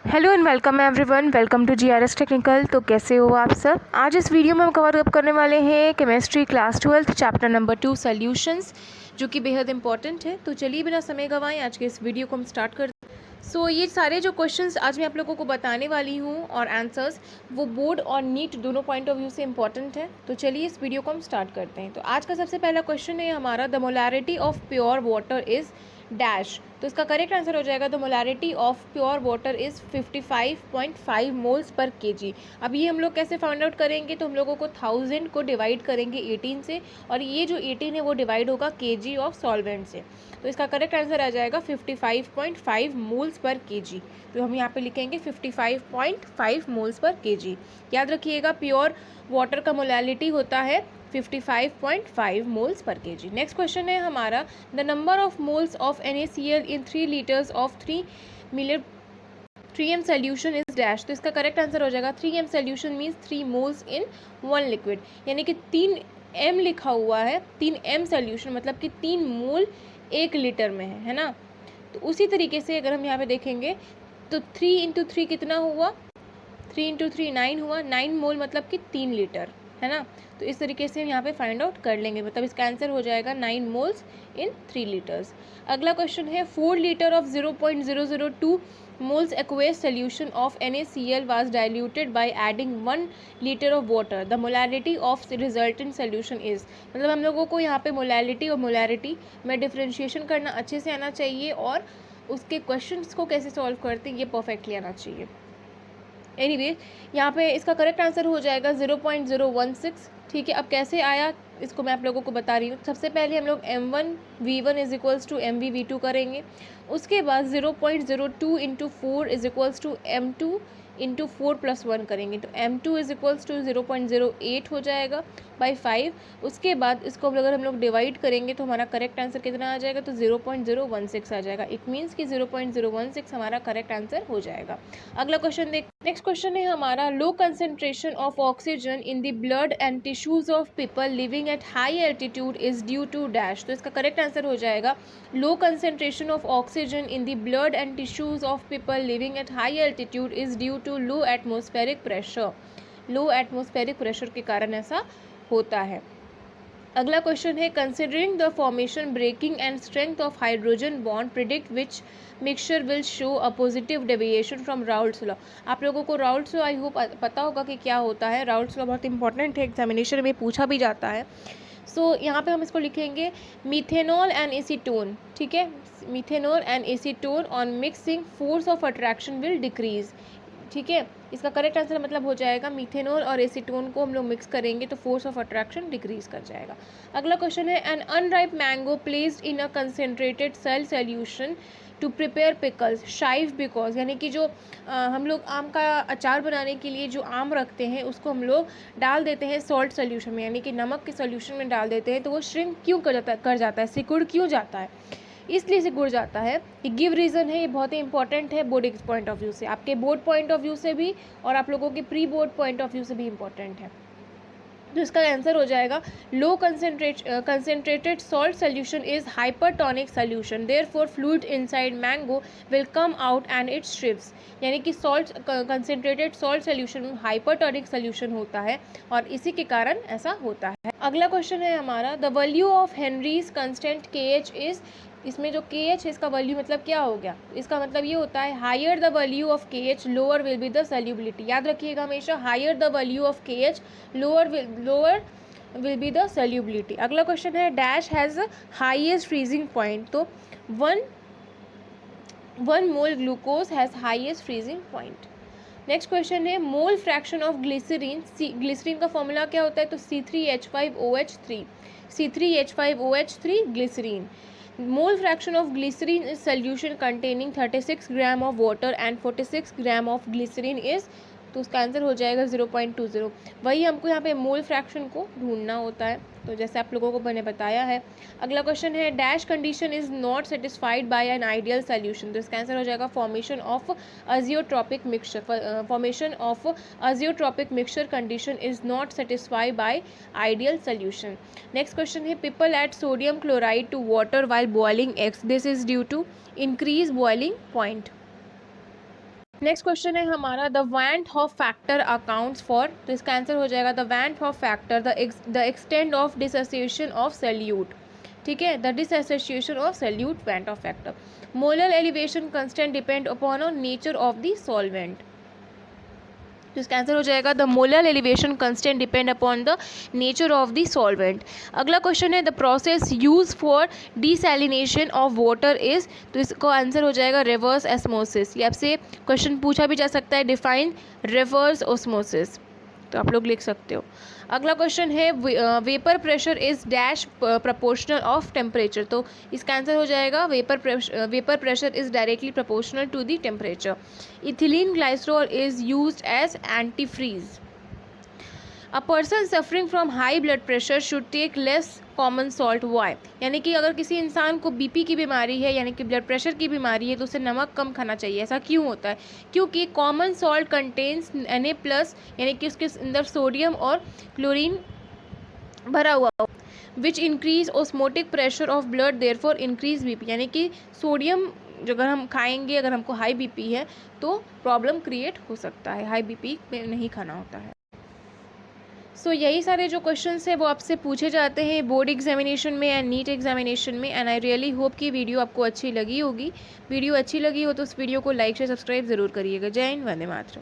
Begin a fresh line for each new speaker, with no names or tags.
Hello and welcome everyone, welcome to GRS technical. तो कैसे हो आप सब। आज इस वीडियो में हम कवर अप करने वाले हैं chemistry class 12 chapter number 2 solutions, जो कि बेहद इंपॉर्टेंट है। तो चलिए बिना समय गंवाएं आज के इस वीडियो को हम स्टार्ट करते हैं। ये सारे जो क्वेश्चंस आज मैं आप लोगों को बताने वाली हूँ और आंसर्स वो बोर्ड और नीट दोनों पॉइंट ऑफ व्यू से इंपॉर्टेंट है। तो चलिए इस वीडियो को हम स्टार्ट करते हैं। तो आज का सबसे पहला क्वेश्चन है हमारा, the molarity of pure water is dash. तो इसका करेक्ट आंसर हो जाएगा the molarity of pure water is 55.5 moles per KG. अब ये हम लोग कैसे फाइंड आउट करेंगे, तो हम लोगों को 1000 को डिवाइड करेंगे 18 से, और ये जो 18 है वो डिवाइड होगा केजी ऑफ सॉल्वेंट से। तो इसका करेक्ट आंसर आ जाएगा 55.5 मोल्स पर केजी। तो हम यहाँ पे लिखेंगे 55.5 मोल्स पर केजी। याद रखिएगा प्योर वाटर का मोलैलिटी होता है 55.5 moles per KG. Next question है हमारा, the number of moles of NaCl in 3 litres of 3m solution is dash. तो इसका करेक्ट आंसर हो जाएगा 3m सोल्यूशन मीन्स 3 मोल्स इन 1 लिक्विड, यानी कि 3m लिखा हुआ है, 3m सोल्यूशन मतलब कि 3 मोल 1 लीटर में है ना। तो उसी तरीके से अगर हम यहाँ पे देखेंगे तो 3 इंटू 3 कितना हुआ, 3 इंटू 3 9 हुआ, 9 मोल मतलब कि 3 लीटर है ना। तो इस तरीके से हम यहाँ पे फाइंड आउट कर लेंगे, मतलब इसका आंसर हो जाएगा 9 मोल्स इन 3 लीटर्स। अगला क्वेश्चन है, 4 litre of 0.002 moles aqueous solution of NaCl was diluted by adding 1 liter of water. The molarity of resultant solution is। मतलब हम लोगों को यहाँ पे मोलैरिटी और मोलैरिटी में डिफ्रेंशिएशन करना अच्छे से आना चाहिए, और उसके क्वेश्चंस को कैसे सॉल्व करते हैं ये परफेक्टली आना चाहिए। एनीवे यहाँ पे इसका करेक्ट आंसर हो जाएगा 0.016। ठीक है, अब कैसे आया इसको मैं आप लोगों को बता रही हूँ। सबसे पहले हम लोग m1v1 is equals to mv2 करेंगे, उसके बाद 0.02 into 4 is equals to m2 into 4 + 1 करेंगे, तो m2 इज इक्वल्स टू 0.08 हो जाएगा बाई 5। उसके बाद इसको अगर हम लोग डिवाइड करेंगे तो हमारा करेक्ट आंसर कितना आ जाएगा, तो 0.016 आ जाएगा। इट मीन्स कि 0.016 हमारा करेक्ट आंसर हो जाएगा। अगला क्वेश्चन देख, नेक्स्ट क्वेश्चन है हमारा, low concentration of oxygen in the blood and tissues of people living at high altitude is due to dash. तो इसका करेक्ट आंसर हो जाएगा, low concentration of oxygen in the blood and tissues of people living at high altitude is due to low atmospheric pressure. Low atmospheric pressure के कारण ऐसा होता है। अगला क्वेश्चन है, considering the formation, breaking and strength of hydrogen bond, predict which mixture will show a positive deviation from Raoult's law. आप लोगों को राउल्ट्स लॉ आई होप पता होगा कि क्या होता है। राउल्ट्स लॉ बहुत इंपॉर्टेंट है, एग्जामिनेशन में पूछा भी जाता है। यहाँ पे हम इसको लिखेंगे मिथेनॉल एंड एसीटोन। ठीक है, methanol and acetone on mixing force of attraction will decrease. ठीक है, इसका करेक्ट आंसर मतलब हो जाएगा मिथेनॉल और एसीटोन को हम लोग मिक्स करेंगे तो फोर्स ऑफ अट्रैक्शन डिक्रीज कर जाएगा। अगला क्वेश्चन है, an unripe mango placed in a concentrated salt solution to prepare pickles shrivel because, यानी कि जो हम लोग आम का अचार बनाने के लिए जो आम रखते हैं उसको हम लोग डाल देते हैं सॉल्ट सोल्यूशन में, यानी कि नमक के सोल्यूशन में डाल देते हैं, तो वो श्रिंक क्यों कर जाता है, सिकुड़ क्यों जाता है, इसलिए सिकुड़ जाता है। ये गिव रीज़न है, ये बहुत ही इंपॉर्टेंट है बोर्ड पॉइंट ऑफ व्यू से, आपके बोर्ड पॉइंट ऑफ व्यू से भी और आप लोगों के pre board point of view से भी इंपॉर्टेंट है। तो इसका आंसर हो जाएगा, लो concentrated salt solution is hypertonic solution, therefore fluid inside mango will come out and it shrivels. यानी कि salt concentrated salt solution hypertonic solution होता है और इसी के कारण ऐसा होता है। अगला क्वेश्चन है हमारा, the value of Henry's constant KH is. इसमें जो KH है इसका वैल्यू मतलब क्या हो गया, इसका मतलब ये होता है higher the value of KH lower will be the solubility. याद रखिएगा हमेशा, higher the value of KH lower will be the solubility. अगला क्वेश्चन है, dash has highest freezing point. तो one mole glucose has highest freezing point. Next question है, mole fraction of glycerine. Glycerine का formula क्या होता है, तो C3H5OH3, C3H5OH3 glycerine. Mole fraction of glycerine is solution containing 36 gram of water and 46 gram of glycerine is. तो उसका answer हो जाएगा 0.20। वही हमको यहाँ पे मोल फ्रैक्शन को ढूंढना होता है, तो जैसे आप लोगों को मैंने बताया है। अगला क्वेश्चन है, dash condition is not satisfied by an ideal solution. तो इसका आंसर हो जाएगा formation of azeotropic mixture. Formation of azeotropic mixture condition is not satisfied by ideal solution. Next question है, people add sodium chloride to water while boiling eggs, this is due to increase boiling point. Next question है हमारा the van't Hoff factor accounts for, तो इसका answer हो जाएगा the van't Hoff factor the extent of dissociation of solute, ठीक है, the dissociation of solute van't of factor. Molar elevation constant depend upon nature of the solvent, तो इसका answer हो जाएगा the molar elevation constant depend upon the nature of the solvent. अगला question है the process use for desalination of water is, तो इसका answer हो जाएगा रिवर्स एस्मोसिस। ये आपसे क्वेश्चन पूछा भी जा सकता है, डिफाइन रिवर्स ऑस्मोसिस, तो आप लोग लिख सकते हो। अगला क्वेश्चन है vapour pressure is dash proportional of temperature, तो इसका आंसर हो जाएगा vapour pressure is directly proportional to the temperature. Ethylene glycerol is used as antifreeze. A person suffering from high blood pressure should take less common salt why, यानी कि अगर किसी इंसान को बीपी की बीमारी है यानी कि ब्लड प्रेशर की बीमारी है तो उसे नमक कम खाना चाहिए। ऐसा क्यों होता है? क्योंकि कॉमन सॉल्ट कंटेन्स Na+, यानी कि उसके अंदर सोडियम और क्लोरीन भरा हुआ हो, which increase osmotic pressure of blood therefore increase BP, यानी कि सोडियम जो अगर हम खाएंगे, अगर हमको हाई बीपी है तो प्रॉब्लम क्रिएट हो सकता है, हाई बीपी में नहीं खाना होता है। सो यही सारे जो क्वेश्चंस है वो आपसे पूछे जाते हैं बोर्ड एग्जामिनेशन में एंड नीट एग्जामिनेशन में, एंड आई रियली होप कि वीडियो आपको अच्छी लगी होगी। वीडियो अच्छी लगी हो तो उस वीडियो को लाइक शेयर सब्सक्राइब ज़रूर करिएगा। जय हिंद, वंदे मातरम।